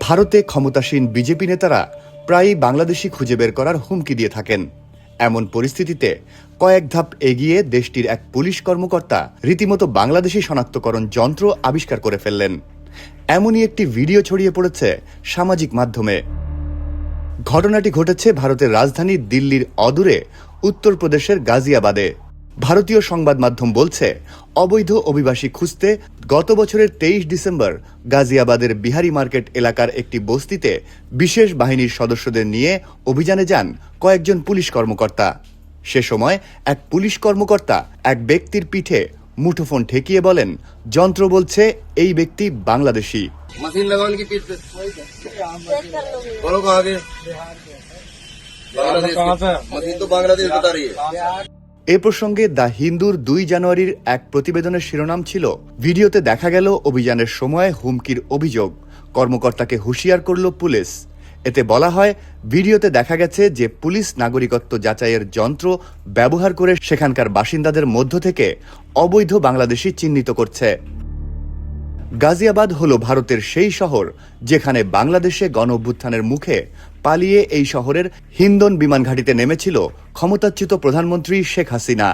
ভারতে ক্ষমতাসীন বিজেপি নেতারা প্রায়ই বাংলাদেশি খুঁজে বের করার হুমকি দিয়ে থাকেন। এমন পরিস্থিতিতে কয়েক ধাপ এগিয়ে দেশটির এক পুলিশ কর্মকর্তা রীতিমতো বাংলাদেশি শনাক্তকরণ যন্ত্র আবিষ্কার করে ফেললেন। এমনই একটি ভিডিও ছড়িয়ে পড়েছে সামাজিক মাধ্যমে। ঘটনাটি ঘটেছে ভারতের রাজধানী দিল্লির অদূরে উত্তরপ্রদেশের গাজিয়াবাদে। ভারতীয় সংবাদ মাধ্যম বলছে, অবৈধ অভিবাসী খুঁজতে গত বছরের 23 ডিসেম্বর গাজিয়াবাদের বিহারি মার্কেট এলাকার একটি বস্তিতে বিশেষ বাহিনীর সদস্যদের নিয়ে অভিযানে যান কয়েকজন পুলিশ কর্মকর্তা। সে সময় এক পুলিশ কর্মকর্তা এক ব্যক্তির পিঠে মুঠোফোন ঠেকিয়ে বলেন, যন্ত্র বলছে এই ব্যক্তি বাংলাদেশি। এ প্রসঙ্গে দ্য হিন্দুর 2 জানুয়ারির এক প্রতিবেদনের শিরোনাম ছিল, ভিডিওতে দেখা গেল অভিযানের সময় হুমকির অভিযোগ, কর্মকর্তাকে হুঁশিয়ার করল পুলিশ। এতে বলা হয়, ভিডিওতে দেখা গেছে যে পুলিশ নাগরিকত্ব যাচাইয়ের যন্ত্র ব্যবহার করে সেখানকার বাসিন্দাদের মধ্য থেকে অবৈধ বাংলাদেশি চিহ্নিত করছে। গাজিয়াবাদ হল ভারতের সেই শহর যেখানে বাংলাদেশে গণঅভ্যুত্থানের মুখে পালিয়ে এই শহরের হিন্দন বিমান ঘাঁটিতে নেমেছিল ক্ষমতাচ্যুত প্রধানমন্ত্রী শেখ হাসিনা।